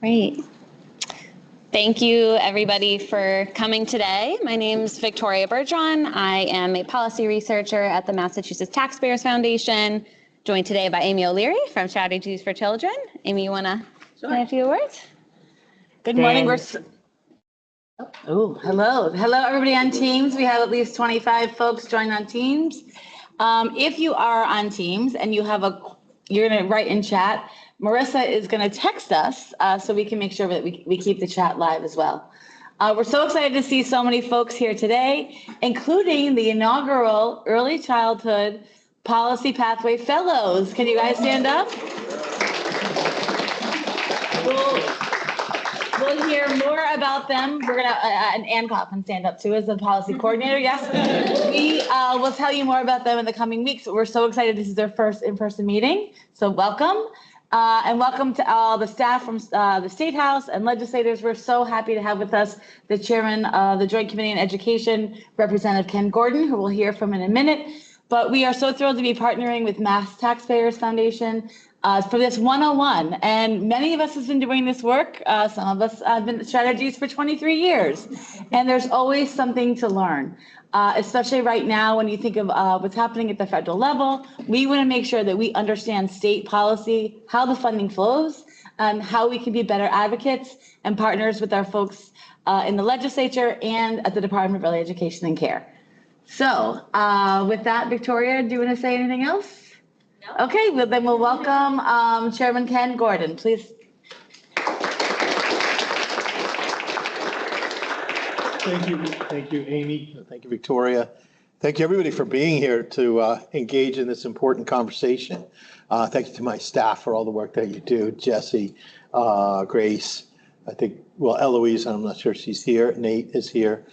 Great. Thank you, everybody, for coming today. My name is Victoria Bergeron. I am a policy researcher at the Massachusetts Taxpayers Foundation, joined today by Amy O'Leary from Strategies for Children. Amy, you want to say a few words? Good morning. Hello, everybody on Teams. We have at least 25 folks joined on Teams. If you are on Teams and you're going to write in chat, Marissa is going to text us so we can make sure that we keep the chat live as well. We're so excited to see so many folks here today, including the inaugural Early Childhood Policy Pathway Fellows. Can you guys stand up? We'll hear more about them. We're going to, and Ann Coughlin stand up too as the policy coordinator. Yes, we will tell you more about them in the coming weeks. We're so excited. This is their first in-person meeting. So welcome. And welcome to all the staff from the State House and legislators. We're so happy to have with us the chairman of the Joint Committee on Education, Representative Ken Gordon, who we'll hear from in a minute. But we are so thrilled to be partnering with Mass Taxpayers Foundation for this 101. And many of us have been doing this work. Some of us have been strategies for 23 years. And there's always something to learn. Especially right now when you think of what's happening at the federal level, we want to make sure that we understand state policy, how the funding flows, and how we can be better advocates and partners with our folks in the legislature and at the Department of Early Education and Care. So with that, Victoria, do you want to say anything else? No. Okay, well, then we'll welcome Chairman Ken Gordon, please. Thank you, Amy. Thank you, Victoria. Thank you, everybody, for being here to engage in this important conversation. Thank you to my staff for all the work that you do. Jesse, Grace, I think, well, Eloise, I'm not sure she's here. Nate is here.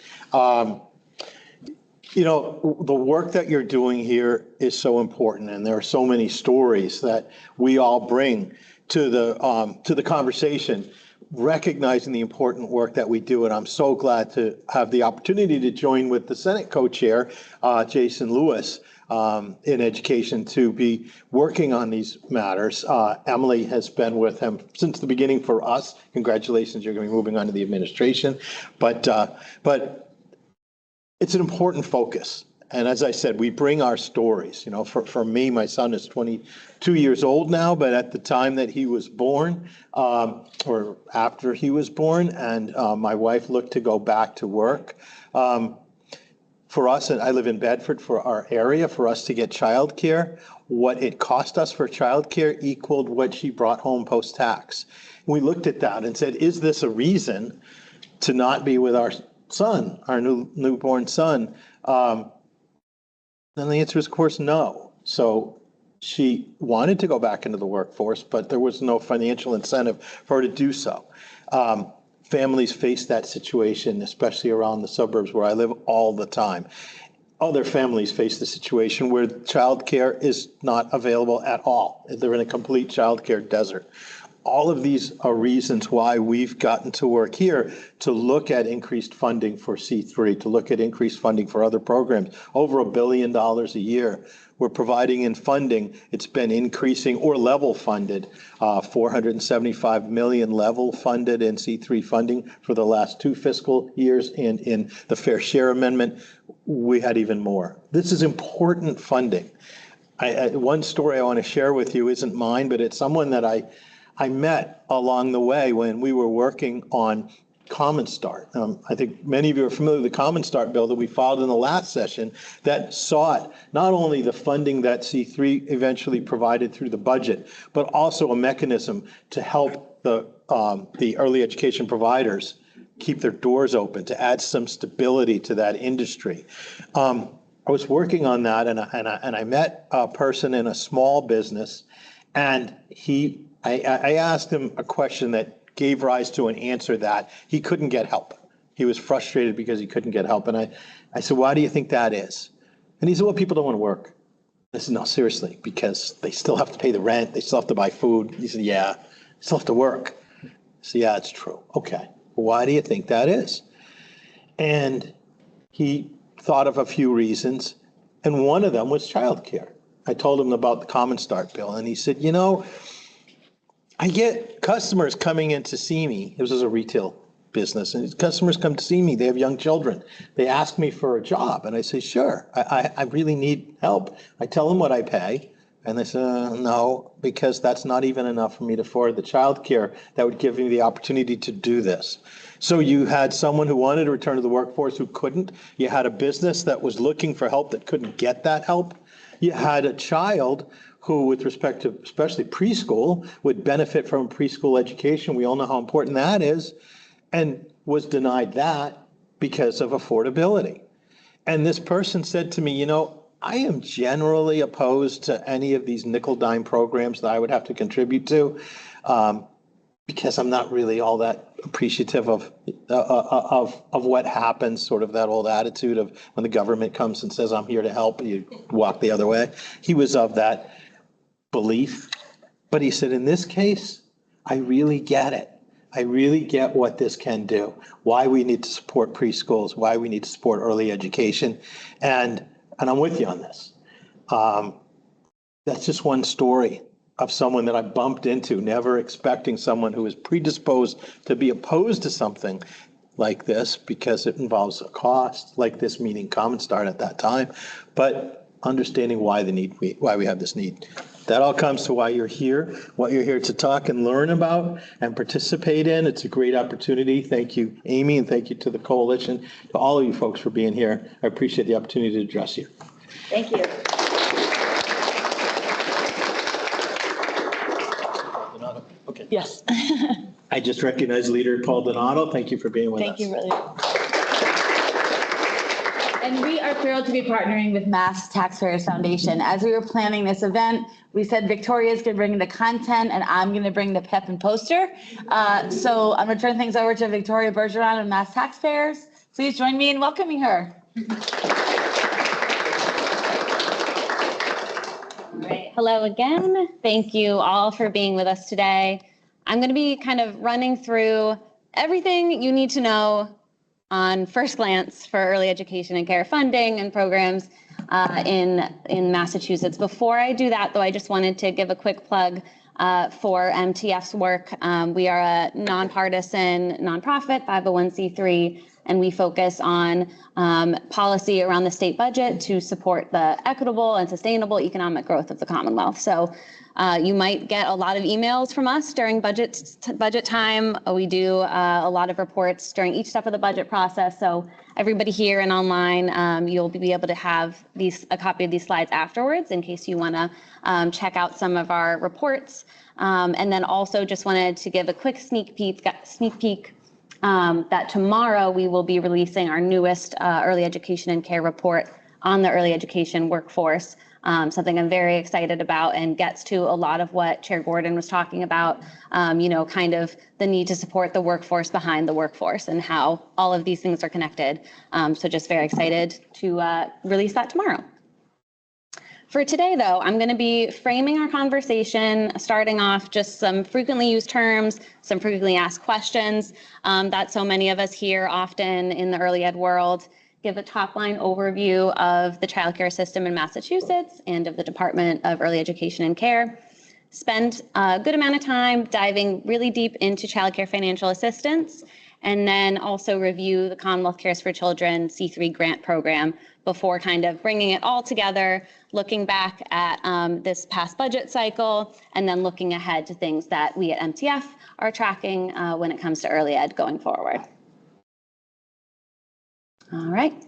You know, the work that you're doing here is so important, and there are so many stories that we all bring to the conversation, recognizing the important work that we do. And I'm so glad to have the opportunity to join with the Senate co-chair, Jason Lewis, in education, to be working on these matters. Emily has been with him since the beginning for us. Congratulations, you're going to be moving on to the administration. But it's an important focus. And as I said, we bring our stories. You know, for me, my son is 22 years old now, but at the time that he was born, or after he was born, and my wife looked to go back to work. For us, and I live in Bedford, for our area, for us to get childcare, what it cost us for childcare equaled what she brought home post-tax. We looked at that and said, is this a reason to not be with our son, our newborn son? And the answer is, of course, no. So she wanted to go back into the workforce, but there was no financial incentive for her to do so. Families face that situation, especially around the suburbs where I live all the time. Other families face the situation where childcare is not available at all. They're in a complete childcare desert. All of these are reasons why we've gotten to work here to look at increased funding for C3, to look at increased funding for other programs. Over $1 billion a year we're providing in funding. It's been increasing or level funded, 475 million level funded in C3 funding for the last 2 fiscal years. And in the Fair Share Amendment, we had even more. This is important funding. One story I want to share with you isn't mine, but it's someone that I met along the way when we were working on Common Start. I think many of you are familiar with the Common Start bill that we filed in the last session that sought not only the funding that C3 eventually provided through the budget, but also a mechanism to help the early education providers keep their doors open, to add some stability to that industry. I was working on that, and I met a person in a small business, and I asked him a question that gave rise to an answer that he couldn't get help. He was frustrated because he couldn't get help. And I said, why do you think that is? And he said, well, people don't want to work. I said, no, seriously, because they still have to pay the rent. They still have to buy food. He said, yeah, they still have to work. I said, yeah, it's true. Okay, well, why do you think that is? And he thought of a few reasons, and one of them was childcare. I told him about the Common Start bill, and he said, you know, I get customers coming in to see me. This is a retail business, and customers come to see me. They have young children. They ask me for a job, and I say, sure, I really need help. I tell them what I pay, and they say, no, because that's not even enough for me to afford the childcare that would give me the opportunity to do this. So you had someone who wanted to return to the workforce who couldn't. You had a business that was looking for help that couldn't get that help. You had a child who, with respect to especially preschool, would benefit from preschool education. We all know how important that is, and was denied that because of affordability. And this person said to me, you know, I am generally opposed to any of these nickel dime programs that I would have to contribute to, because I'm not really all that appreciative of what happens, sort of that old attitude of when the government comes and says, I'm here to help, you walk the other way. He was of that belief, but he said, in this case, I really get it. I really get what this can do, why we need to support preschools, why we need to support early education. And I'm with you on this. That's just one story of someone that I bumped into, never expecting someone who is predisposed to be opposed to something like this because it involves a cost, like this meeting Common Start at that time, but understanding why we have this need. That all comes to why you're here, what you're here to talk and learn about and participate in. It's a great opportunity. Thank you, Amy, and thank you to the coalition, to all of you folks for being here. I appreciate the opportunity to address you. Thank you. Okay. Yes. I just recognize Leader Paul Donato. Thank you for being with us. Thank you, really. And we are thrilled to be partnering with Mass Taxpayers Foundation. As we were planning this event, we said Victoria's going to bring the content and I'm going to bring the pep and poster. So I'm going to turn things over to Victoria Bergeron of Mass Taxpayers. Please join me in welcoming her. All right. Hello again. Thank you all for being with us today. I'm going to be kind of running through everything you need to know on first glance for early education and care funding and programs in Massachusetts. Before I do that, though, I just wanted to give a quick plug for MTF's work. We are a nonpartisan nonprofit, 501c3, and we focus on policy around the state budget to support the equitable and sustainable economic growth of the Commonwealth. So you might get a lot of emails from us during budget time. We do a lot of reports during each step of the budget process. So everybody here and online, you'll be able to have a copy of these slides afterwards in case you want to check out some of our reports. And then also just wanted to give a quick sneak peek that tomorrow we will be releasing our newest early education and care report on the early education workforce. Something I'm very excited about and gets to a lot of what Chair Gordon was talking about, kind of the need to support the workforce behind the workforce and how all of these things are connected. So just very excited to release that tomorrow. For today, though, I'm going to be framing our conversation, starting off just some frequently used terms, some frequently asked questions that so many of us hear often in the early ed world, give a top-line overview of the childcare system in Massachusetts and of the Department of Early Education and Care, spend a good amount of time diving really deep into childcare financial assistance, and then also review the Commonwealth Cares for Children C3 grant program before kind of bringing it all together, looking back at this past budget cycle, and then looking ahead to things that we at MTF are tracking when it comes to early ed going forward. All right.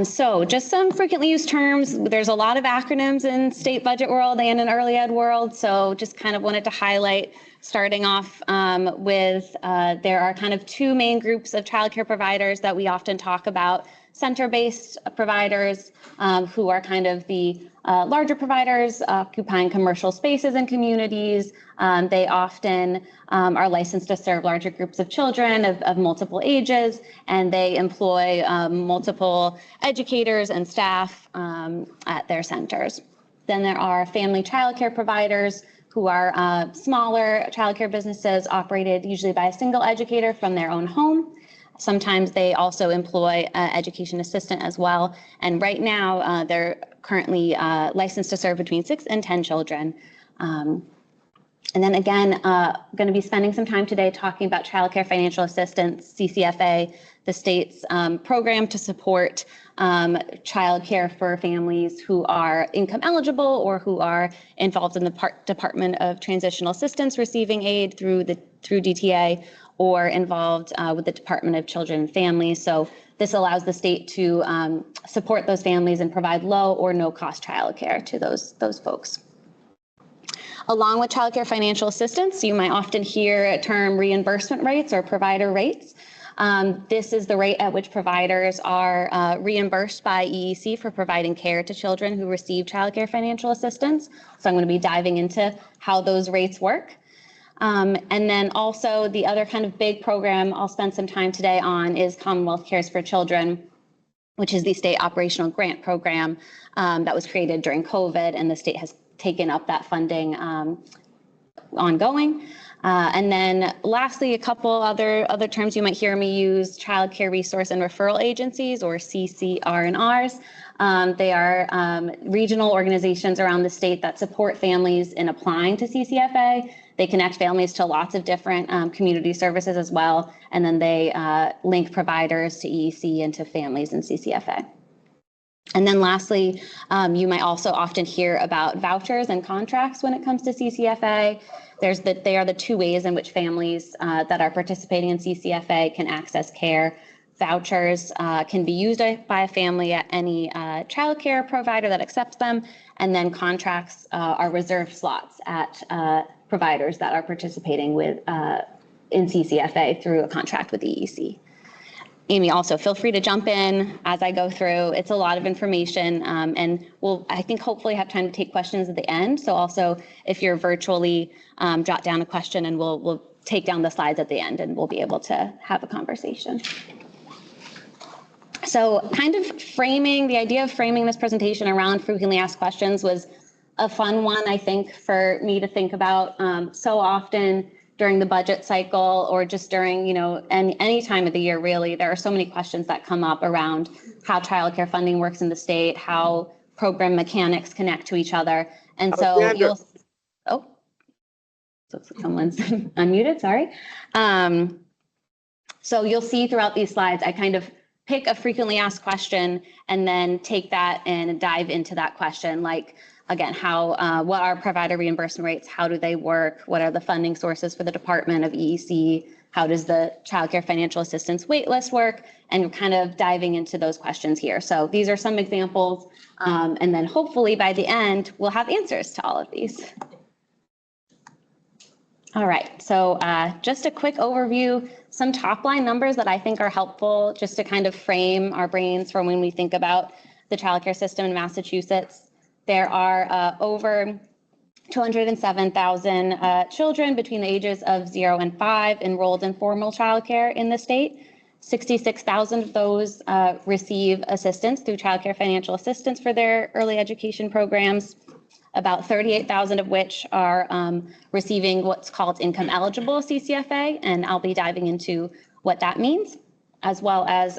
So just some frequently used terms. There's a lot of acronyms in state budget world and in early ed world. So just kind of wanted to highlight, starting off with there are kind of two main groups of childcare providers that we often talk about. Center-based providers who are kind of the larger providers occupying commercial spaces and communities. They often are licensed to serve larger groups of children of multiple ages, and they employ multiple educators and staff at their centers. Then there are family childcare providers who are smaller childcare businesses operated usually by a single educator from their own home. Sometimes they also employ an education assistant as well. And right now, they're currently licensed to serve between 6 and 10 children. And then again, going to be spending some time today talking about childcare financial assistance, CCFA, the state's program to support childcare for families who are income eligible or who are involved in the Department of Transitional Assistance receiving aid through DTA, or involved with the Department of Children and Families. So this allows the state to support those families and provide low or no cost childcare to those folks. Along with childcare financial assistance, you might often hear a term reimbursement rates or provider rates. This is the rate at which providers are reimbursed by EEC for providing care to children who receive childcare financial assistance. So I'm going to be diving into how those rates work. And then also the other kind of big program I'll spend some time today on is Commonwealth Cares for Children, which is the state operational grant program that was created during COVID, and the state has taken up that funding ongoing. And then lastly, a couple other terms you might hear me use: child care resource and referral agencies, or CCR&Rs. They are regional organizations around the state that support families in applying to CCFA. They connect families to lots of different community services as well, and then they link providers to EEC and to families in CCFA. And then lastly, you might also often hear about vouchers and contracts when it comes to CCFA. They are the two ways in which families that are participating in CCFA can access care. Vouchers can be used by a family at any child care provider that accepts them, and then contracts are reserved slots at providers that are participating with in CCFA through a contract with EEC. Amy, also feel free to jump in as I go through. It's a lot of information, and we'll, I think, hopefully have time to take questions at the end. So also, if you're virtually, jot down a question, and we'll take down the slides at the end, and we'll be able to have a conversation. So kind of the idea of framing this presentation around frequently asked questions was a fun one, I think, for me to think about. So often during the budget cycle, or just during, any time of the year, really, there are so many questions that come up around how childcare funding works in the state, how program mechanics connect to each other. And so someone's unmuted, sorry. So you'll see throughout these slides, I kind of pick a frequently asked question and then take that and dive into that question, like, again, what are provider reimbursement rates? How do they work? What are the funding sources for the Department of EEC? How does the childcare financial assistance waitlist work? And kind of diving into those questions here. So these are some examples, and then hopefully by the end, we'll have answers to all of these. All right, so just a quick overview, some top line numbers that I think are helpful just to kind of frame our brains for when we think about the childcare system in Massachusetts. There are over 207,000 children between the ages of 0 and 5 enrolled in formal childcare in the state. 66,000 of those receive assistance through childcare financial assistance for their early education programs. About 38,000 of which are receiving what's called income eligible CCFA, and I'll be diving into what that means, as well as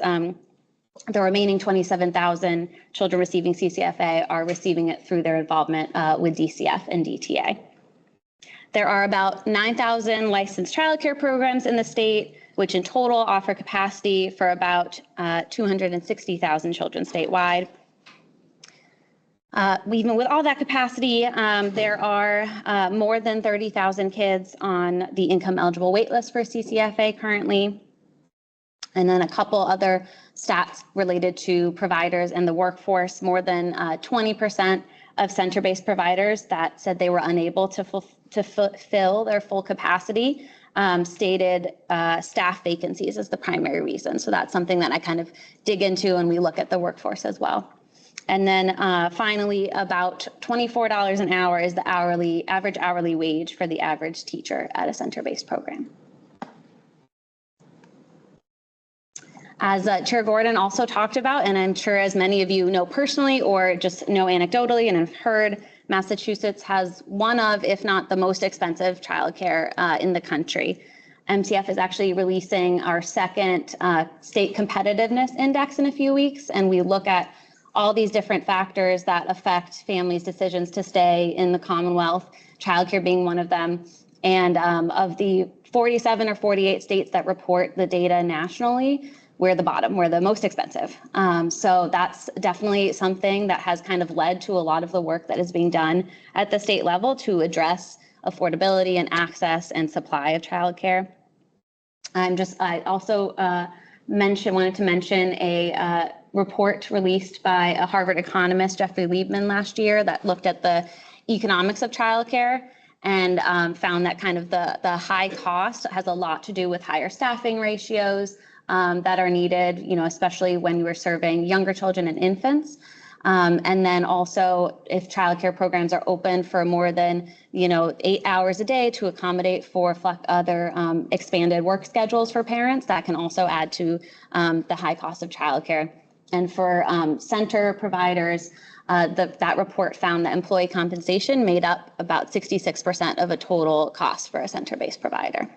the remaining 27,000 children receiving CCFA are receiving it through their involvement with DCF and DTA. There are about 9,000 licensed childcare programs in the state, which in total offer capacity for about 260,000 children statewide. Even with all that capacity, there are more than 30,000 kids on the income eligible waitlist for CCFA currently. And then a couple other stats related to providers and the workforce. More than 20% of center-based providers that said they were unable to fill their full capacity stated staff vacancies as the primary reason. So that's something that I kind of dig into when we look at the workforce as well. And then finally, about $24 an hour is the average hourly wage for the average teacher at a center-based program. As Chair Gordon also talked about, and I'm sure as many of you know personally or just know anecdotally and have heard, Massachusetts has one of, if not the most expensive childcare in the country. MCF is actually releasing our second state competitiveness index in a few weeks, and we look at all these different factors that affect families' decisions to stay in the Commonwealth, childcare being one of them. And of the 47 or 48 states that report the data nationally, we're the bottom, we're the most expensive. So that's definitely something that has kind of led to a lot of the work that is being done at the state level to address affordability and access and supply of childcare. I also wanted to mention a report released by a Harvard economist, Jeffrey Liebman, last year that looked at the economics of childcare and found that kind of the high cost has a lot to do with higher staffing ratios that are needed, especially when we're serving younger children and infants. And then also if childcare programs are open for more than, 8 hours a day to accommodate for other expanded work schedules for parents, that can also add to the high cost of childcare. And for center providers, that report found that employee compensation made up about 66% of a total cost for a center-based provider.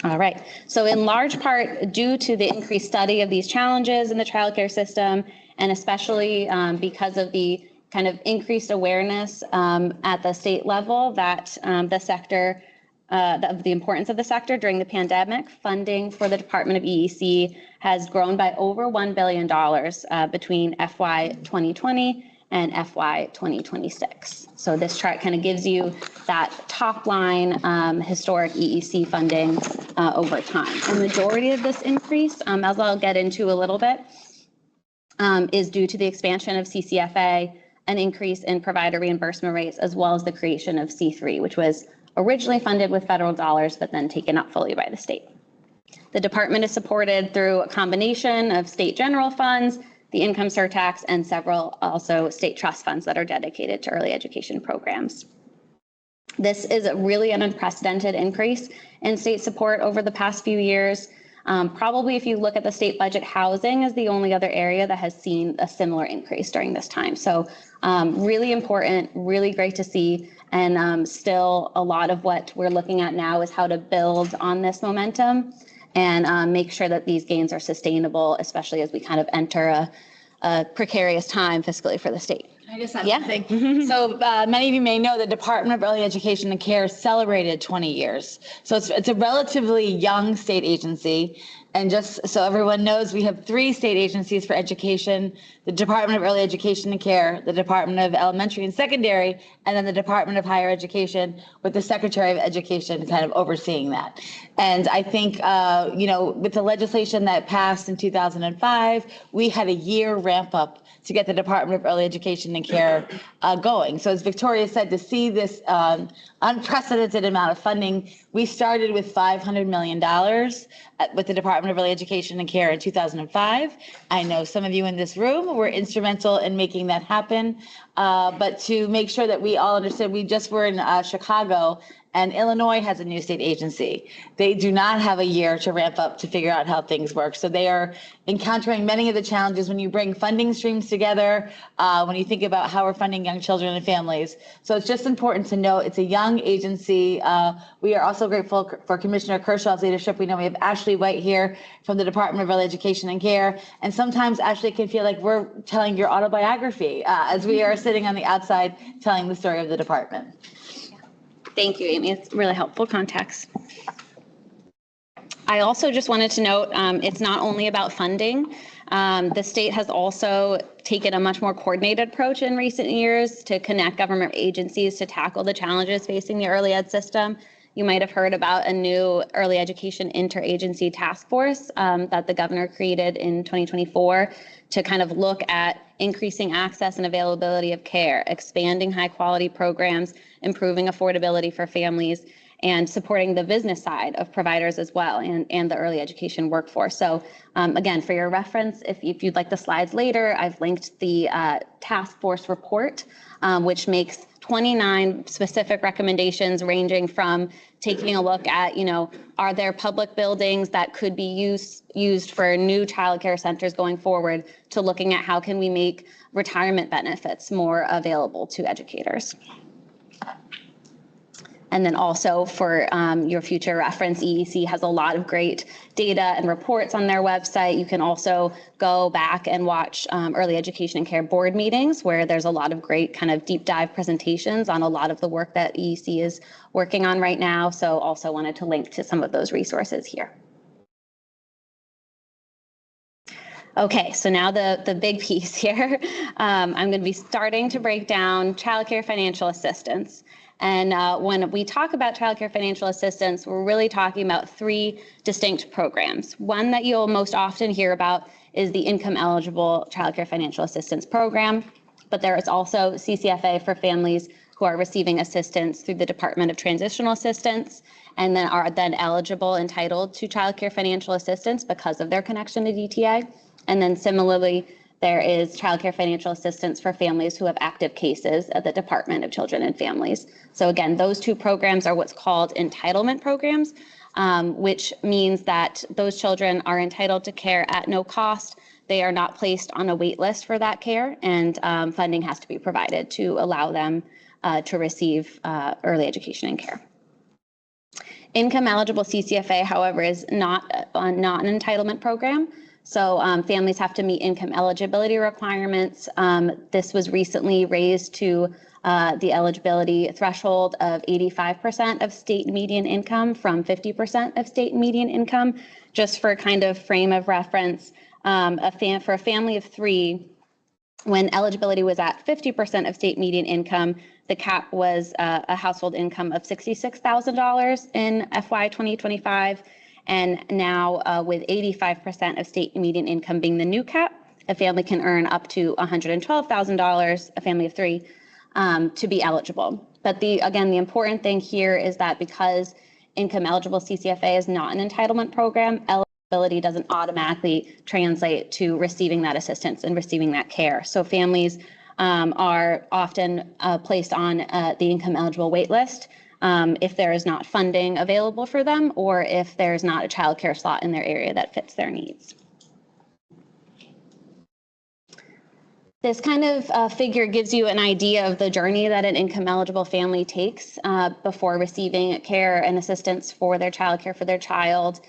All right, so in large part due to the increased study of these challenges in the childcare system, and especially because of the kind of increased awareness at the state level that the sector, of the importance of the sector during the pandemic, funding for the Department of EEC has grown by over $1 billion between FY 2020 and FY 2026. So this chart kind of gives you that top line historic EEC funding over time. A majority of this increase, as I'll get into a little bit, is due to the expansion of CCFA, an increase in provider reimbursement rates, as well as the creation of C3, which was originally funded with federal dollars, but then taken up fully by the state. The department is supported through a combination of state general funds, the income surtax, and several also state trust funds that are dedicated to early education programs. This is really an unprecedented increase in state support over the past few years. Probably if you look at the state budget, housing is the only other area that has seen a similar increase during this time. So really important, really great to see. And still a lot of what we're looking at now is how to build on this momentum and make sure that these gains are sustainable, especially as we kind of enter a precarious time fiscally for the state. I just have something. So many of you may know the Department of Early Education and Care celebrated 20 years. So it's a relatively young state agency. And just so everyone knows, we have 3 state agencies for education: the Department of Early Education and Care, the Department of Elementary and Secondary, and then the Department of Higher Education, with the Secretary of Education kind of overseeing that. And I think, with the legislation that passed in 2005, we had a year ramp up to get the Department of Early Education and Care going. So as Victoria said, to see this unprecedented amount of funding, we started with $500 million with the Department of Early Education and Care in 2005. I know some of you in this room were instrumental in making that happen. But to make sure that we all understand, we just were in Chicago, and Illinois has a new state agency. They do not have a year to ramp up to figure out how things work. So they are encountering many of the challenges when you bring funding streams together, when you think about how we're funding young children and families. So it's just important to know it's a young agency. We are also grateful for Commissioner Kershaw's leadership. We know we have Ashley White here from the Department of Early Education and Care. And sometimes Ashley can feel like we're telling your autobiography as we are sitting on the outside telling the story of the department. Thank you, Amy. It's really helpful context. I also just wanted to note, it's not only about funding. The state has also taken a much more coordinated approach in recent years to connect government agencies to tackle the challenges facing the early ed system. You might have heard about a new early education interagency task force that the governor created in 2024 to kind of look at increasing access and availability of care, expanding high quality programs, improving affordability for families, and supporting the business side of providers as well, and the early education workforce. So again, for your reference, if you'd like the slides later, I've linked the task force report, which makes 29 specific recommendations ranging from taking a look at, are there public buildings that could be used for new childcare centers going forward, to looking at how can we make retirement benefits more available to educators. And then also for your future reference, EEC has a lot of great data and reports on their website. You can also go back and watch early education and care board meetings where there's a lot of great kind of deep dive presentations on a lot of the work that EEC is working on right now. So also wanted to link to some of those resources here. Okay, so now the big piece here. I'm going to be starting to break down childcare financial assistance. And when we talk about childcare financial assistance, we're really talking about three distinct programs. One that you'll most often hear about is the income eligible childcare financial assistance program, but there is also CCFA for families who are receiving assistance through the Department of Transitional Assistance and then are then eligible, entitled to childcare financial assistance because of their connection to DTA. And then similarly, there is childcare financial assistance for families who have active cases at the Department of Children and Families. So again, those two programs are what's called entitlement programs, which means that those children are entitled to care at no cost. They are not placed on a wait list for that care, and funding has to be provided to allow them to receive early education and care. Income eligible CCFA, however, is not an entitlement program. So families have to meet income eligibility requirements. This was recently raised to the eligibility threshold of 85% of state median income from 50% of state median income. Just for kind of frame of reference, for a family of three, when eligibility was at 50% of state median income, the cap was a household income of $66,000 in FY 2025. And now with 85% of state median income being the new cap, a family can earn up to $112,000, a family of three, to be eligible. But again, the important thing here is that because income eligible CCFA is not an entitlement program, eligibility doesn't automatically translate to receiving that assistance and receiving that care. So families are often placed on the income eligible wait list if there is not funding available for them, or if there's not a child care slot in their area that fits their needs. This kind of figure gives you an idea of the journey that an income eligible family takes before receiving care and assistance for their child care for their child.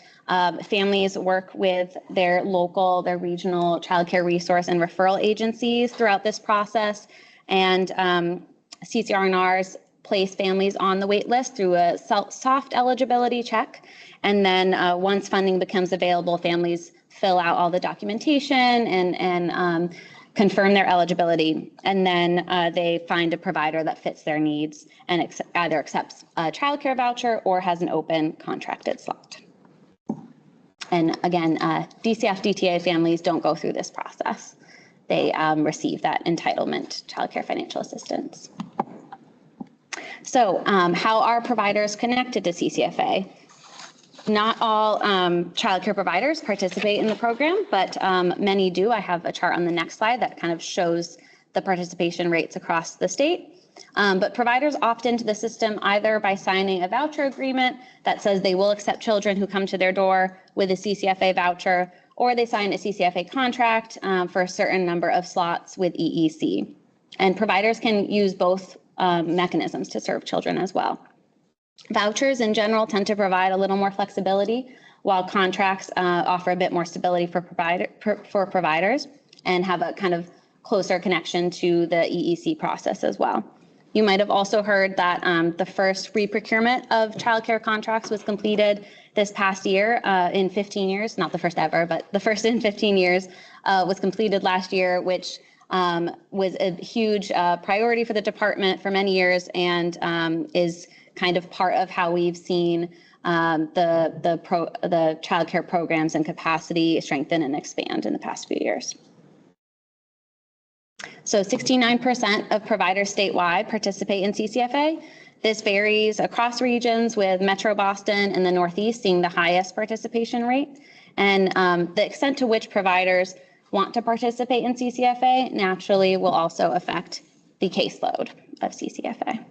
Families work with their local, their regional child care resource and referral agencies throughout this process. And CCR&Rs place families on the wait list through a soft eligibility check. And then once funding becomes available, families fill out all the documentation and confirm their eligibility. And then they find a provider that fits their needs and either accepts a child care voucher or has an open contracted slot. And again, DCF DTA families don't go through this process. They receive that entitlement child care financial assistance. So how are providers connected to CCFA? Not all childcare providers participate in the program, but many do. I have a chart on the next slide that kind of shows the participation rates across the state. But providers opt into the system either by signing a voucher agreement that says they will accept children who come to their door with a CCFA voucher, or they sign a CCFA contract for a certain number of slots with EEC. And providers can use both mechanisms to serve children as well. Vouchers in general tend to provide a little more flexibility, while contracts offer a bit more stability for providers and have a kind of closer connection to the EEC process as well. You might have also heard that the first re-procurement of childcare contracts was completed this past year in 15 years, not the first ever, but the first in 15 years was completed last year, which was a huge priority for the department for many years and is kind of part of how we've seen the child care programs and capacity strengthen and expand in the past few years. So 69% of providers statewide participate in CCFA. This varies across regions, with Metro Boston and the Northeast seeing the highest participation rate. And the extent to which providers want to participate in CCFA naturally will also affect the caseload of CCFA.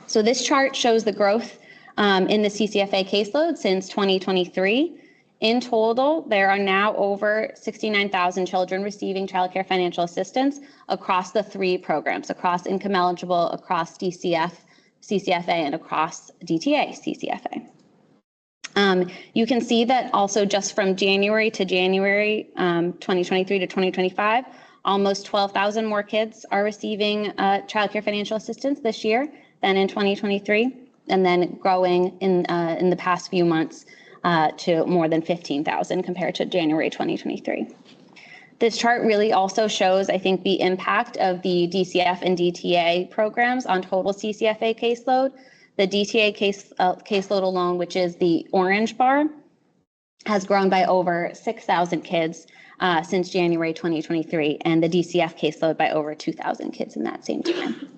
So this chart shows the growth in the CCFA caseload since 2023. In total, there are now over 69,000 children receiving childcare financial assistance across the 3 programs, across income eligible, across DCF, CCFA, and across DTA, CCFA. You can see that also just from January to January 2023 to 2025, almost 12,000 more kids are receiving childcare financial assistance this year than in 2023, and then growing in the past few months to more than 15,000 compared to January 2023. This chart really also shows, I think, the impact of the DCF and DTA programs on total CCFA caseload. The DTA caseload alone, which is the orange bar, has grown by over 6,000 kids since January 2023, and the DCF caseload by over 2,000 kids in that same time.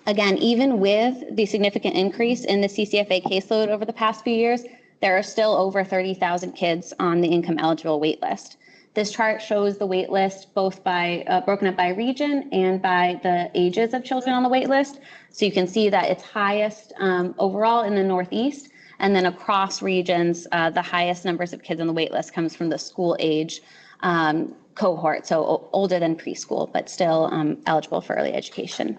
Again, even with the significant increase in the CCFA caseload over the past few years, there are still over 30,000 kids on the income eligible wait list. This chart shows the wait list both by broken up by region and by the ages of children on the wait list. So you can see that it's highest overall in the Northeast, and then across regions, the highest numbers of kids on the wait list comes from the school age cohort, so older than preschool, but still eligible for early education.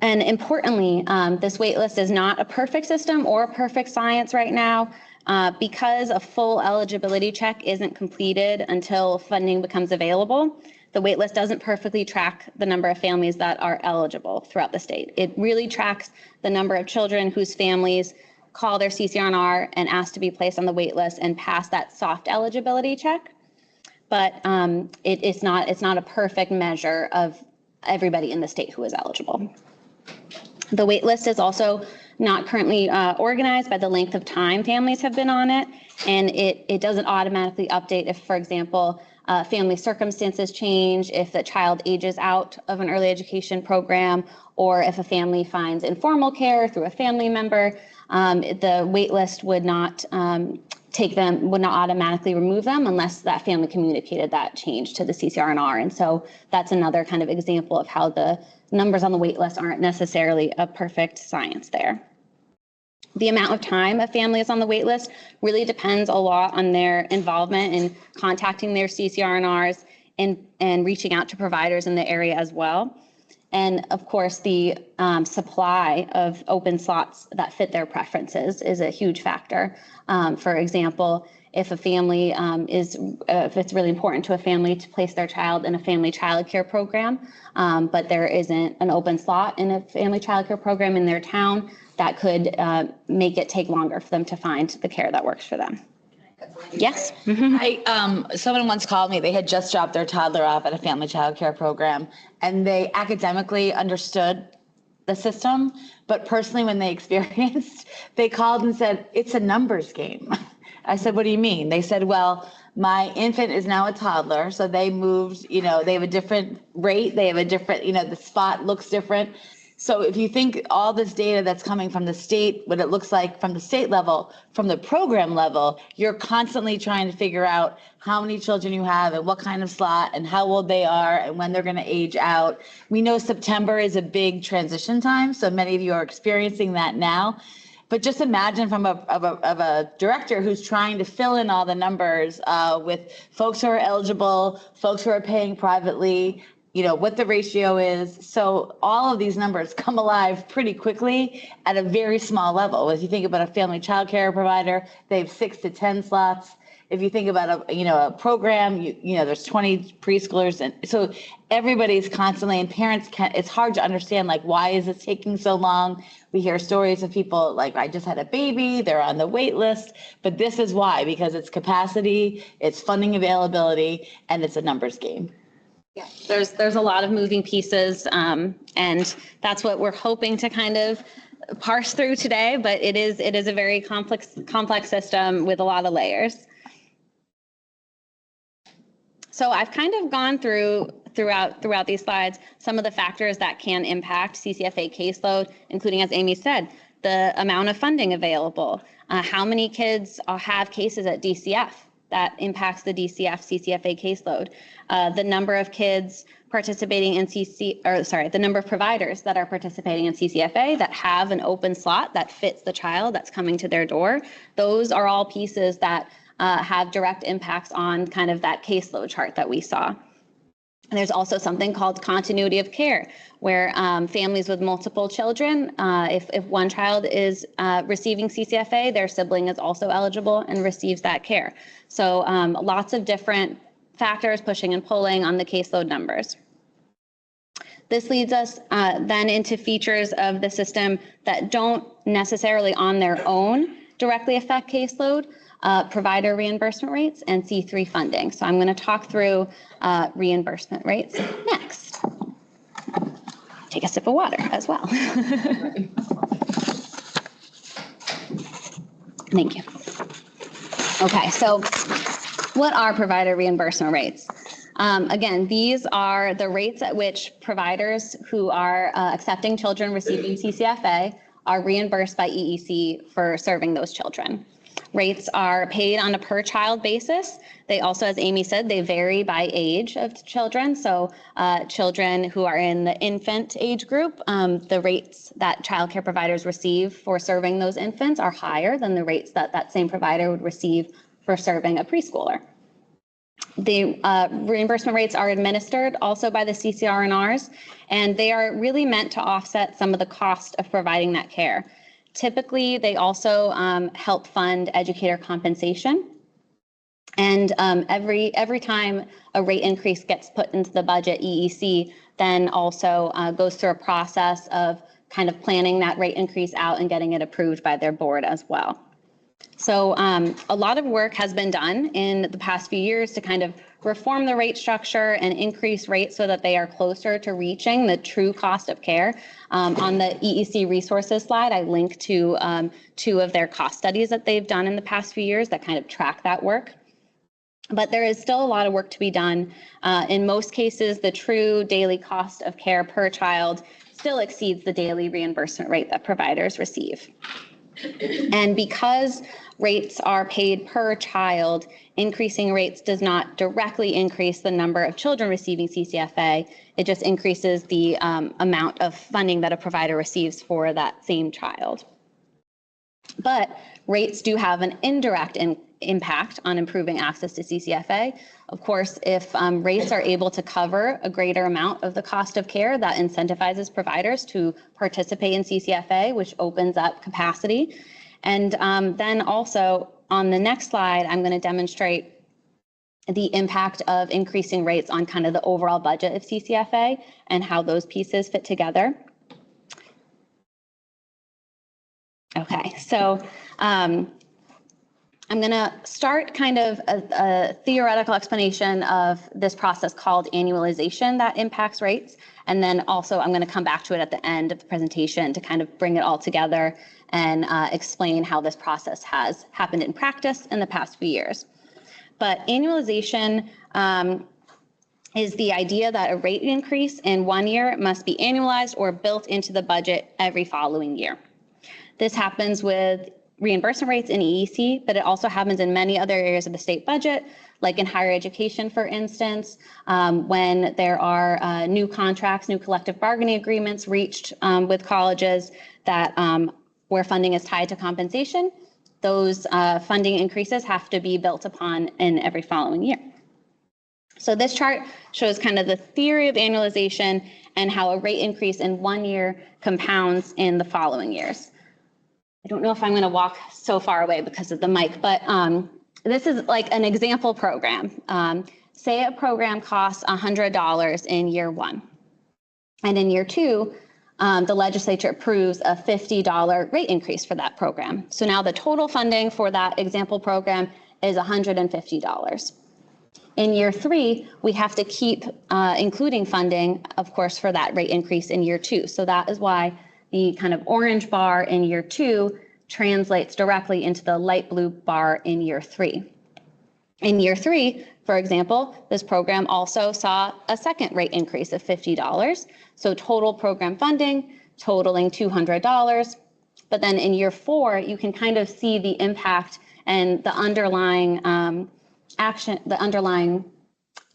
And importantly, this wait list is not a perfect system or a perfect science right now. Because a full eligibility check isn't completed until funding becomes available, the waitlist doesn't perfectly track the number of families that are eligible throughout the state. It really tracks the number of children whose families call their CCR&R and ask to be placed on the waitlist and pass that soft eligibility check. But it's not a perfect measure of everybody in the state who is eligible. The waitlist is also not currently organized by the length of time families have been on it, and it doesn't automatically update if, for example, family circumstances change, if the child ages out of an early education program, or if a family finds informal care through a family member. The waitlist would not automatically remove them unless that family communicated that change to the CCR&R. And so that's another kind of example of how the numbers on the wait list aren't necessarily a perfect science there. The amount of time a family is on the wait list really depends a lot on their involvement in contacting their CCR&Rs and reaching out to providers in the area as well. And of course, the supply of open slots that fit their preferences is a huge factor. For example, if a family if it's really important to a family to place their child in a family childcare program, but there isn't an open slot in a family childcare program in their town, that could make it take longer for them to find the care that works for them. Yes. Mm-hmm. Someone once called me. They had just dropped their toddler off at a family childcare program, and they academically understood the system, but personally, when they experienced, they called and said, "It's a numbers game." I said, "What do you mean?" They said, "Well, my infant is now a toddler, so they moved. They have a different rate. They have a different. The spot looks different." So if you think all this data that's coming from the state, what it looks like from the state level, from the program level, you're constantly trying to figure out how many children you have and what kind of slot and how old they are and when they're going to age out. We know September is a big transition time, so many of you are experiencing that now. But just imagine from a director who's trying to fill in all the numbers with folks who are eligible, folks who are paying privately, what the ratio is. So all of these numbers come alive pretty quickly at a very small level. If you think about a family childcare provider, they have 6 to 10 slots. If you think about a program, there's 20 preschoolers, and so everybody's constantly, and parents it's hard to understand, why is this taking so long? We hear stories of people like, I just had a baby, they're on the wait list, but this is why, because it's capacity, it's funding availability, and it's a numbers game. Yeah, there's a lot of moving pieces, and that's what we're hoping to kind of parse through today. But it is a very complex system with a lot of layers. So I've kind of gone throughout these slides some of the factors that can impact CCFA caseload, including, as Amy said, the amount of funding available, how many kids have cases at DCF. that impacts the DCF, CCFA caseload. The number of kids participating in the number of providers that are participating in CCFA that have an open slot that fits the child that's coming to their door. Those are all pieces that have direct impacts on kind of that caseload chart that we saw. And there's also something called continuity of care, where families with multiple children, if one child is receiving CCFA, their sibling is also eligible and receives that care. So lots of different factors pushing and pulling on the caseload numbers. This leads us then into features of the system that don't necessarily on their own directly affect caseload, provider reimbursement rates, and C3 funding. So I'm going to talk through reimbursement rates next. Take a sip of water as well. Thank you. Okay, so what are provider reimbursement rates? Again, these are the rates at which providers who are accepting children receiving CCFA are reimbursed by EEC for serving those children. Rates are paid on a per child basis. They also, as Amy said, they vary by age of children. So children who are in the infant age group, the rates that childcare providers receive for serving those infants are higher than the rates that that same provider would receive for serving a preschooler. The reimbursement rates are administered also by the CCR&Rs, and they are really meant to offset some of the cost of providing that care. Typically, they also help fund educator compensation. And every time a rate increase gets put into the budget, EEC then also goes through a process of kind of planning that rate increase out and getting it approved by their board as well. So a lot of work has been done in the past few years to kind of reform the rate structure and increase rates so that they are closer to reaching the true cost of care. On the EEC resources slide, I link to 2 of their cost studies that they've done in the past few years that kind of track that work. But there is still a lot of work to be done. In most cases, the true daily cost of care per child still exceeds the daily reimbursement rate that providers receive. And because rates are paid per child, increasing rates does not directly increase the number of children receiving CCFA. It just increases the amount of funding that a provider receives for that same child. But rates do have an indirect impact on improving access to CCFA. Of course, if rates are able to cover a greater amount of the cost of care, that incentivizes providers to participate in CCFA, which opens up capacity. And then also on the next slide, I'm going to demonstrate the impact of increasing rates on kind of the overall budget of CCFA and how those pieces fit together. Okay, so I'm going to start kind of a theoretical explanation of this process called annualization that impacts rates. And then also I'm going to come back to it at the end of the presentation to kind of bring it all together and explain how this process has happened in practice in the past few years. But annualization is the idea that a rate increase in one year must be annualized or built into the budget every following year. This happens with reimbursement rates in EEC, but it also happens in many other areas of the state budget, like in higher education, for instance, when there are new contracts, new collective bargaining agreements reached with colleges that where funding is tied to compensation, those funding increases have to be built upon in every following year. So this chart shows kind of the theory of annualization and how a rate increase in one year compounds in the following years. I don't know if I'm going to walk so far away because of the mic, but this is like an example program. Say a program costs $100 in year 1. And in year 2, the legislature approves a $50 rate increase for that program. So now the total funding for that example program is $150. In year 3, we have to keep including funding, of course, for that rate increase in year 2. So that is why the kind of orange bar in year 2 translates directly into the light blue bar in year 3. In year 3, for example, this program also saw a second rate increase of $50. So total program funding totaling $200. But then in year 4, you can kind of see the impact and the underlying the underlying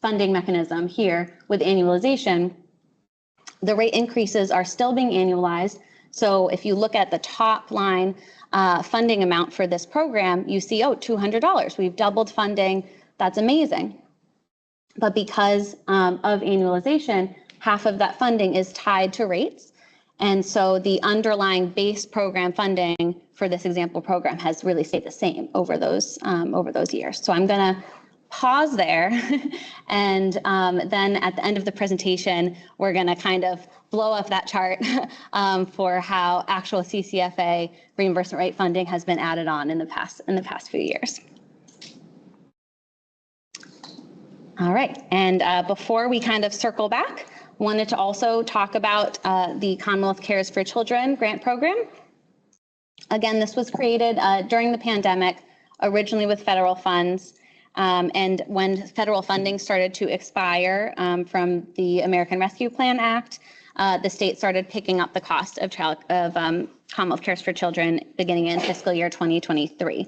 funding mechanism here with annualization, the rate increases are still being annualized. So if you look at the top line funding amount for this program, you see, oh, $200. We've doubled funding. That's amazing. But because of annualization, half of that funding is tied to rates. And so the underlying base program funding for this example program has really stayed the same over those years. So I'm going to pause there, and then at the end of the presentation, we're going to kind of blow up that chart for how actual CCFA reimbursement rate funding has been added on in the past few years. All right, and before we kind of circle back, wanted to also talk about the Commonwealth Cares for Children grant program. Again, this was created during the pandemic, originally with federal funds. And when federal funding started to expire from the American Rescue Plan Act, the state started picking up the cost of Commonwealth Cares for Children beginning in fiscal year 2023.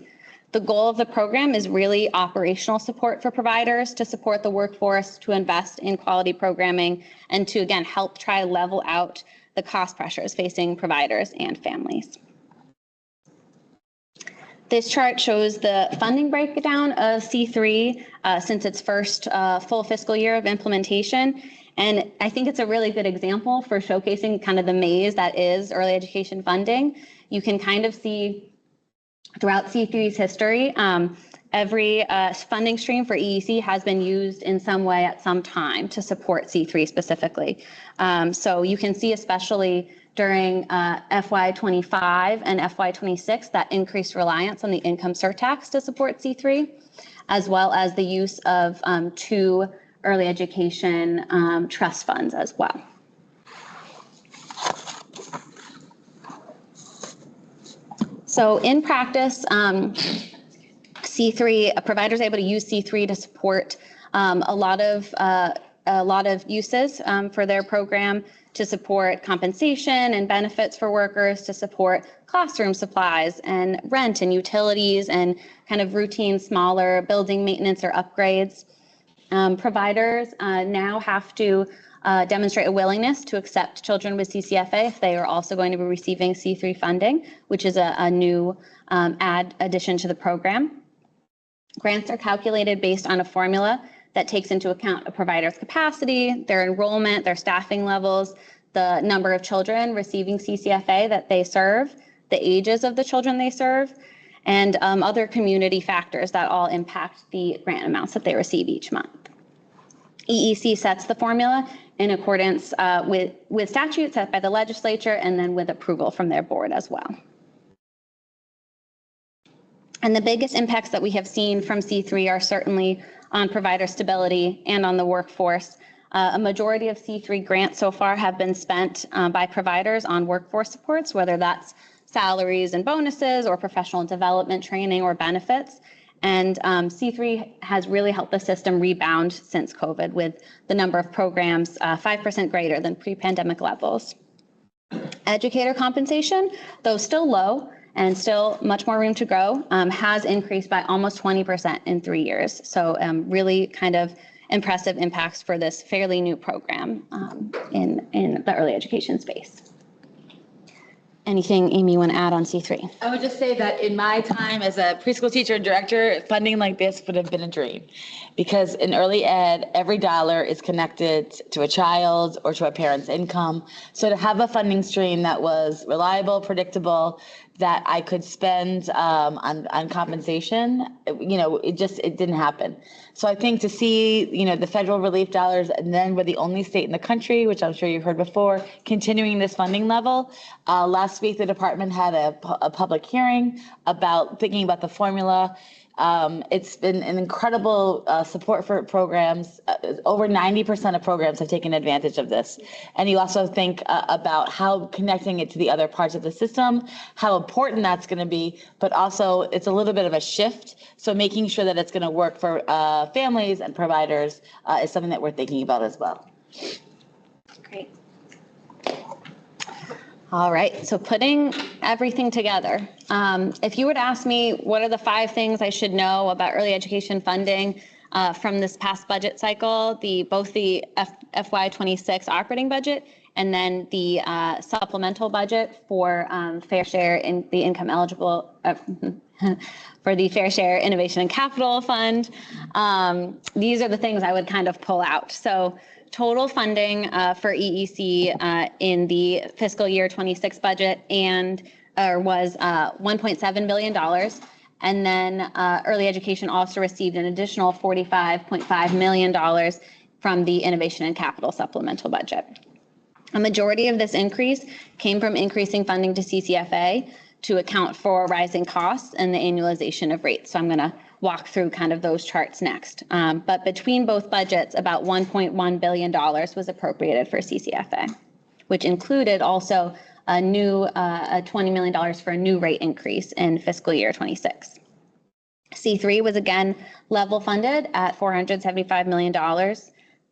The goal of the program is really operational support for providers to support the workforce, to invest in quality programming, and to, again, help try to level out the cost pressures facing providers and families. This chart shows the funding breakdown of C3 since its first full fiscal year of implementation. And I think it's a really good example for showcasing kind of the maze that is early education funding. You can kind of see throughout C3's history, every funding stream for EEC has been used in some way at some time to support C3 specifically. So you can see, especially during FY25 and FY26, that increased reliance on the income surtax to support C3, as well as the use of 2 early education trust funds as well. So in practice, C3, a provider is able to use C3 to support a lot of uses for their program, to support compensation and benefits for workers, to support classroom supplies and rent and utilities and kind of routine smaller building maintenance or upgrades. Providers now have to demonstrate a willingness to accept children with CCFA if they are also going to be receiving C3 funding, which is a new addition to the program. Grants are calculated based on a formula that takes into account a provider's capacity, their enrollment, their staffing levels, the number of children receiving CCFA that they serve, the ages of the children they serve, and other community factors that all impact the grant amounts that they receive each month. EEC sets the formula in accordance with statutes set by the legislature and then with approval from their board as well. And the biggest impacts that we have seen from C3 are certainly on provider stability and on the workforce. A majority of C3 grants so far have been spent by providers on workforce supports, whether that's salaries and bonuses or professional development training or benefits. And C3 has really helped the system rebound since COVID, with the number of programs 5% greater than pre-pandemic levels. Educator compensation, though still low and still much more room to grow, has increased by almost 20% in 3 years. So really kind of impressive impacts for this fairly new program in the early education space. Anything, Amy, you want to add on C3? I would just say that in my time as a preschool teacher and director, funding like this would have been a dream, because in early ed, every dollar is connected to a child or to a parent's income. So to have a funding stream that was reliable, predictable, that I could spend on compensation, it didn't happen. So I think to see, the federal relief dollars, and then we're the only state in the country, which I'm sure you've heard before, continuing this funding level. Last week, the department had a public hearing about thinking about the formula. It's been an incredible support for programs. Over 90% of programs have taken advantage of this. And you also think about how connecting it to the other parts of the system, how important that's going to be, but also it's a little bit of a shift. So making sure that it's going to work for families and providers is something that we're thinking about as well. Great. All right, so putting everything together. If you were to ask me, what are the 5 things I should know about early education funding from this past budget cycle, both the FY26 operating budget and then the supplemental budget for fair share in the income eligible, for the Fair Share Innovation and Capital Fund. These are the things I would kind of pull out. So total funding for EEC in the fiscal year 26 budget was $1.7 billion. And then early education also received an additional $45.5 million from the Innovation and Capital Supplemental Budget. A majority of this increase came from increasing funding to CCFA to account for rising costs and the annualization of rates. So I'm going to walk through kind of those charts next. But between both budgets, about $1.1 billion was appropriated for CCFA, which included also a $20 million for a new rate increase in fiscal year 26. C3 was again level funded at $475 million.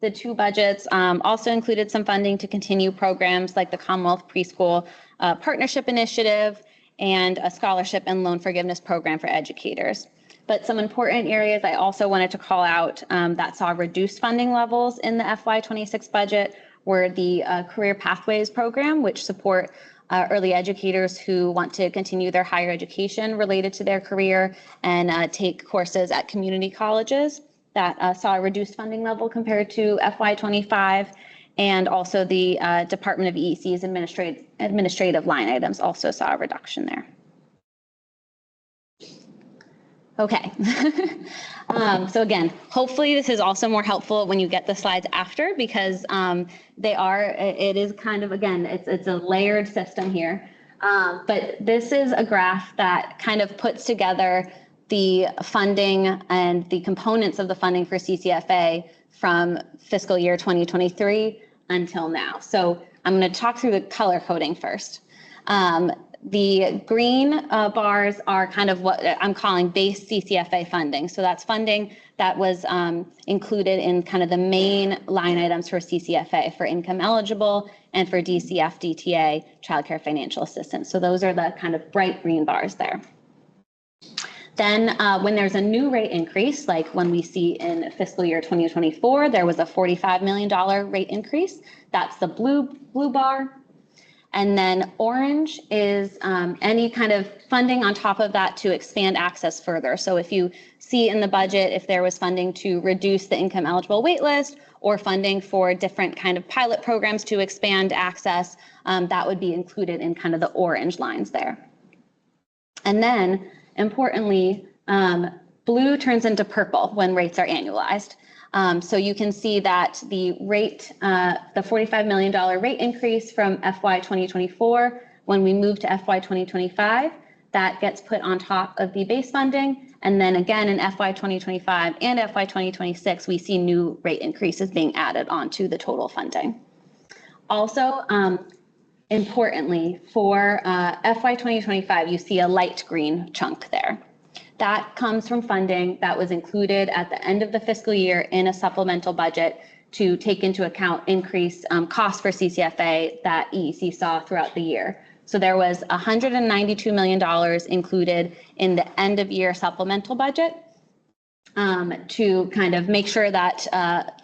The 2 budgets also included some funding to continue programs like the Commonwealth Preschool Partnership Initiative and a scholarship and loan forgiveness program for educators. But some important areas I also wanted to call out that saw reduced funding levels in the FY26 budget were the Career Pathways program, which support early educators who want to continue their higher education related to their career and take courses at community colleges. That saw a reduced funding level compared to FY25, and also the Department of EEC's administrative line items also saw a reduction there. Okay, so again, hopefully this is also more helpful when you get the slides after, because it is kind of, again, it's a layered system here. But this is a graph that kind of puts together the funding and the components of the funding for CCFA from fiscal year 2023 until now. So I'm going to talk through the color coding first. The green bars are kind of what I'm calling base CCFA funding. So that's funding that was included in kind of the main line items for CCFA for income eligible and for DCF, DTA, childcare financial assistance. So those are the kind of bright green bars there. Then when there's a new rate increase, like when we see in fiscal year 2024, there was a $45 million rate increase. That's the blue bar. And then orange is any kind of funding on top of that to expand access further. So if you see in the budget, if there was funding to reduce the income eligible waitlist or funding for different kind of pilot programs to expand access, that would be included in kind of the orange lines there. And then importantly, blue turns into purple when rates are annualized. So you can see that the rate, the $45 million rate increase from FY 2024, when we move to FY 2025, that gets put on top of the base funding. And then again in FY 2025 and FY 2026, we see new rate increases being added onto the total funding. Also, importantly, for FY 2025, you see a light green chunk there. That comes from funding that was included at the end of the fiscal year in a supplemental budget to take into account increased costs for CCFA that EEC saw throughout the year. So there was $192 million included in the end of year supplemental budget to kind of make sure that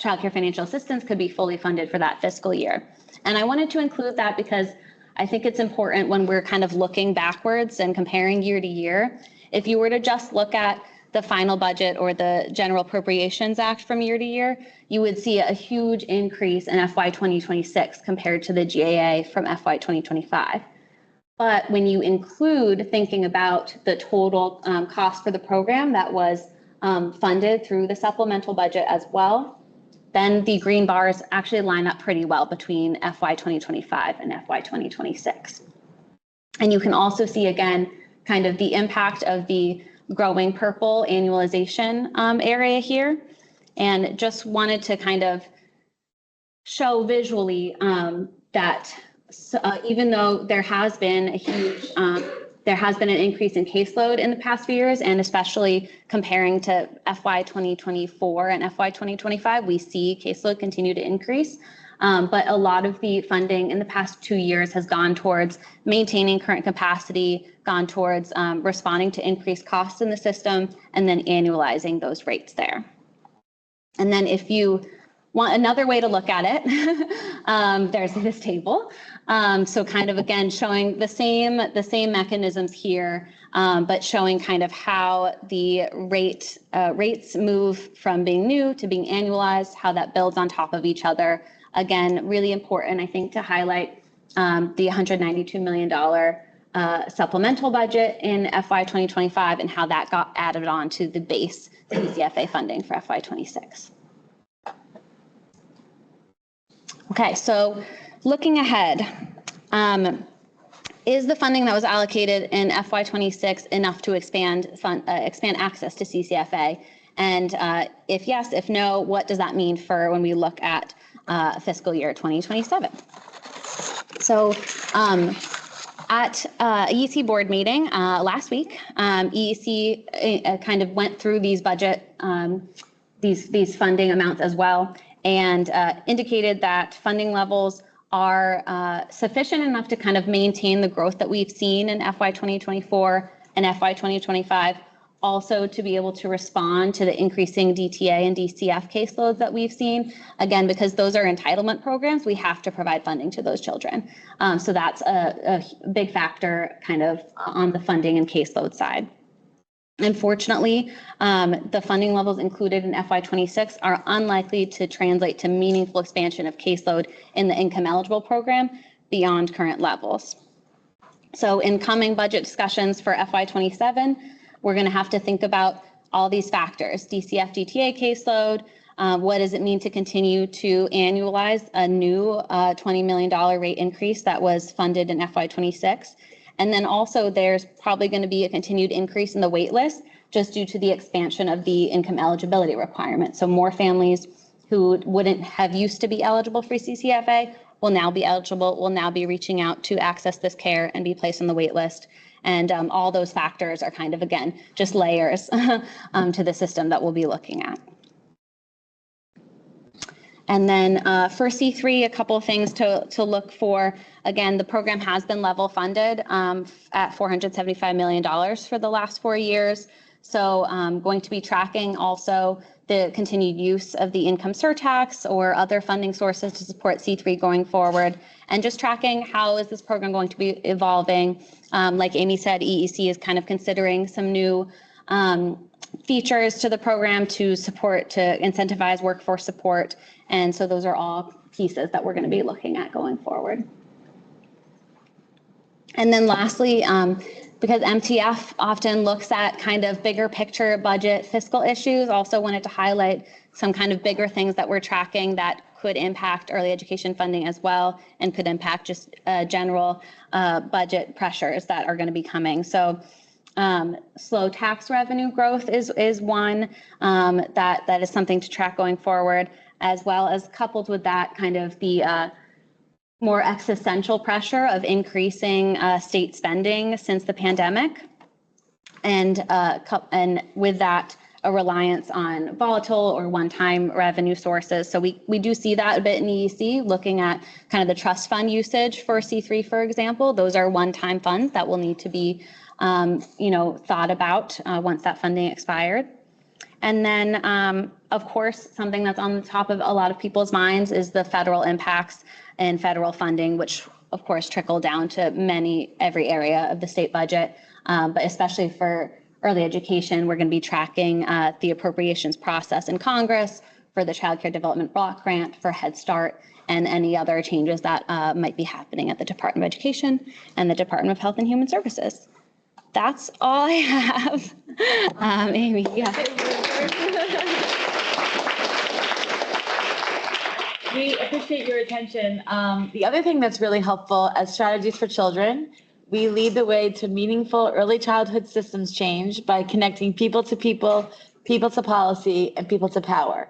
childcare financial assistance could be fully funded for that fiscal year. And I wanted to include that because I think it's important when we're kind of looking backwards and comparing year to year. If you were to just look at the final budget or the General Appropriations Act from year to year, you would see a huge increase in FY 2026 compared to the GAA from FY 2025. But when you include thinking about the total cost for the program that was funded through the supplemental budget as well, then the green bars actually line up pretty well between FY 2025 and FY 2026. And you can also see again, kind of the impact of the growing purple annualization area here. And just wanted to kind of show visually that even though there has been a huge There has been an increase in caseload in the past few years, and especially comparing to FY 2024 and FY 2025, we see caseload continue to increase. But a lot of the funding in the past 2 years has gone towards maintaining current capacity, gone towards responding to increased costs in the system, and then annualizing those rates there. And then if you want another way to look at it, there's this table. So kind of, again, showing the same mechanisms here, but showing kind of how the rates move from being new to being annualized, how that builds on top of each other. Again, really important, I think, to highlight the $192 million supplemental budget in FY 2025 and how that got added on to the base CCFA funding for FY 26. Okay, so looking ahead, is the funding that was allocated in FY 26 enough to expand access to CCFA? And if yes, if no, what does that mean for when we look at fiscal year 2027? So at EEC board meeting last week, EEC kind of went through these budget, these funding amounts as well, and indicated that funding levels are sufficient enough to kind of maintain the growth that we've seen in FY 2024 and FY 2025, also to be able to respond to the increasing DTA and DCF caseloads that we've seen. Again, because those are entitlement programs, we have to provide funding to those children. So that's a big factor kind of on the funding and caseload side. Unfortunately, the funding levels included in FY 26 are unlikely to translate to meaningful expansion of caseload in the income eligible program beyond current levels. So in coming budget discussions for FY 27, we're going to have to think about all these factors: DCF, DTA caseload. What does it mean to continue to annualize a new $20 million rate increase that was funded in FY 26? And then also there's probably going to be a continued increase in the wait list just due to the expansion of the income eligibility requirement. So more families who wouldn't have used to be eligible for CCFA will now be eligible, will now be reaching out to access this care and be placed on the wait list. And all those factors are kind of, again, just layers to the system that we'll be looking at. And then for C3, a couple of things to look for. Again, the program has been level funded at $475 million for the last 4 years. So going to be tracking also the continued use of the income surtax or other funding sources to support C3 going forward, and just tracking how is this program going to be evolving. Like Amy said, EEC is kind of considering some new features to the program to incentivize workforce support. And so those are all pieces that we're going to be looking at going forward. And then lastly, because MTF often looks at kind of bigger picture budget fiscal issues, also wanted to highlight some kind of bigger things that we're tracking that could impact early education funding as well, and could impact just general budget pressures that are going to be coming. So slow tax revenue growth is one that is something to track going forward, as well as coupled with that kind of the more existential pressure of increasing state spending since the pandemic, and with that, a reliance on volatile or one-time revenue sources. So we do see that a bit in EEC, looking at kind of the trust fund usage for C3, for example. Those are one-time funds that will need to be thought about once that funding expired. And then, of course, something that's on the top of a lot of people's minds is the federal impacts and federal funding, which of course trickle down to every area of the state budget, but especially for early education, we're going to be tracking the appropriations process in Congress for the childcare development block grant, for Head Start, and any other changes that might be happening at the Department of Education and the Department of Health and Human Services. That's all I have. Amy, yeah. We appreciate your attention. The other thing that's really helpful as strategies for children, we lead the way to meaningful early childhood systems change by connecting people to people, people to policy, and people to power.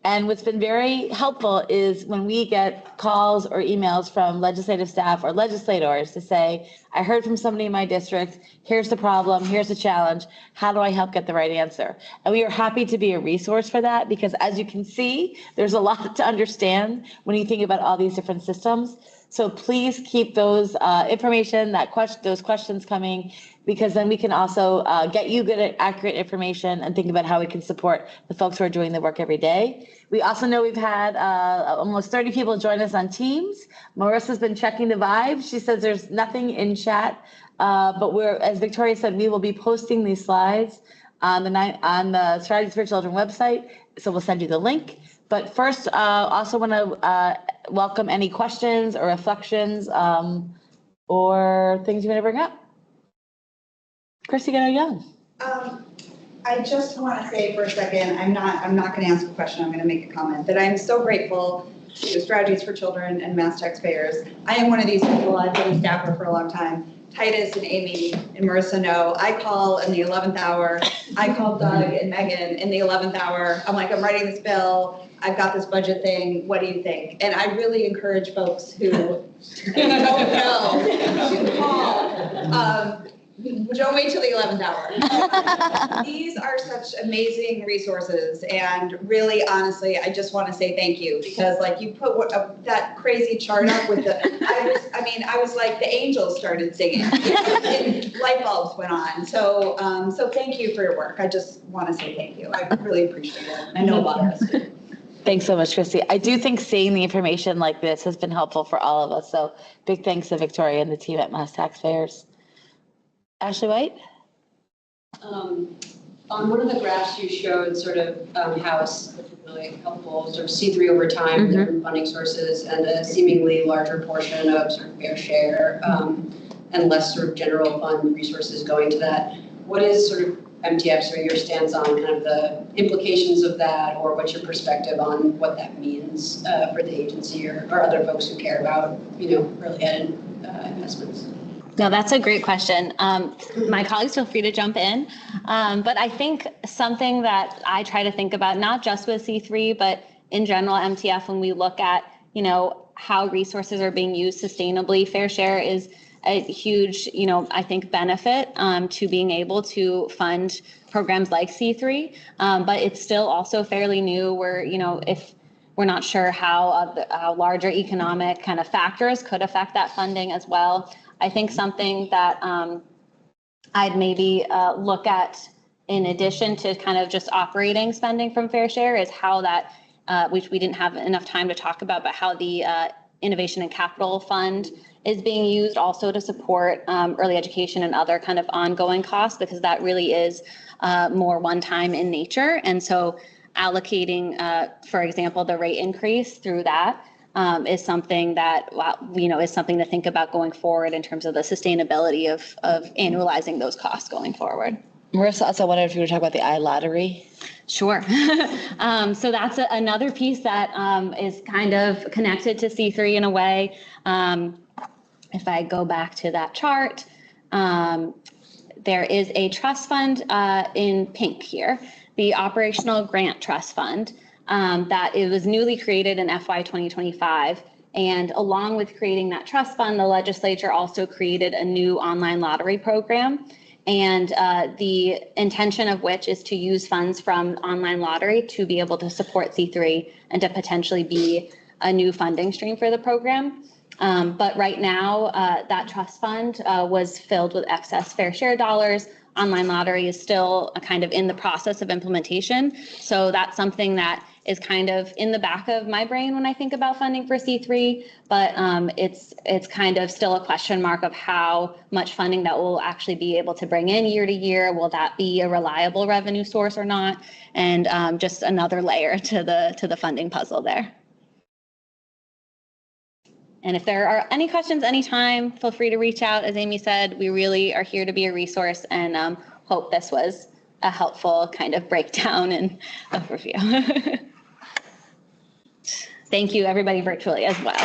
And what's been very helpful is when we get calls or emails from legislative staff or legislators to say, I heard from somebody in my district, here's the problem, here's the challenge, how do I help get the right answer? And we are happy to be a resource for that because as you can see, there's a lot to understand when you think about all these different systems. So please keep those information, those questions coming, because then we can also get you good, accurate information and think about how we can support the folks who are doing the work every day. We also know we've had almost 30 people join us on Teams. Marissa's been checking the vibe. She says there's nothing in chat, but as Victoria said, we will be posting these slides on the Strategies for Children website. So we'll send you the link. But first, also want to welcome any questions or reflections or things you want to bring up. Christy Young. I just want to say for a second, I'm not going to ask a question. I'm going to make a comment that I'm so grateful to Strategies for Children and Mass Taxpayers. I am one of these people. I've been a staffer for a long time. Titus and Amy and Marissa know I call in the 11th hour. I call Doug and Megan in the 11th hour. I'm like, I'm writing this bill. I've got this budget thing. What do you think? And I really encourage folks who don't know to call. Don't wait till the 11th hour. These are such amazing resources, and really, honestly, I just want to say thank you because, like, you put that crazy chart up with the. I was like the angels started singing, and light bulbs went on. So, so thank you for your work. I just want to say thank you. I really appreciate it. I know a lot of us do. Thanks so much, Christy. I do think seeing the information like this has been helpful for all of us. So, big thanks to Victoria and the team at Mass Taxpayers. Ashley White? On one of the graphs you showed sort of how it's really helpful sort of see through over time, different funding sources and a seemingly larger portion of sort of fair share and less sort of general fund resources going to that. What is sort of MTF's or your stance on kind of the implications of that, or what's your perspective on what that means for the agency or other folks who care about, early ed investments? No, that's a great question. My colleagues feel free to jump in. But I think something that I try to think about, not just with C3, but in general, MTF, when we look at, how resources are being used sustainably, fair share is a huge, I think benefit to being able to fund programs like C3. But it's still also fairly new where, if we're not sure how larger economic kind of factors could affect that funding as well. I think something that I'd maybe look at in addition to kind of just operating spending from fair share is how that, which we didn't have enough time to talk about, but how the Innovation and Capital Fund is being used also to support early education and other kind of ongoing costs, because that really is more one-time in nature. And so allocating, for example, the rate increase through that is something that, is something to think about going forward in terms of the sustainability of annualizing those costs going forward. Marissa, also wondered if you were talking about the iLottery. Sure. So that's another piece that is kind of connected to C3 in a way. If I go back to that chart, there is a trust fund in pink here, the Operational Grant Trust Fund. That it was newly created in FY 2025. And along with creating that trust fund, the legislature also created a new online lottery program. And the intention of which is to use funds from online lottery to be able to support C3 and to potentially be a new funding stream for the program. But right now, that trust fund was filled with excess fair share dollars. Online lottery is still kind of in the process of implementation. So that's something that is kind of in the back of my brain when I think about funding for C3, but it's kind of still a question mark of how much funding that will actually be able to bring in year to year. Will that be a reliable revenue source or not? And just another layer to the funding puzzle there. And if there are any questions anytime, feel free to reach out. As Amy said, we really are here to be a resource, and hope this was a helpful kind of breakdown and overview. Thank you, everybody virtually as well.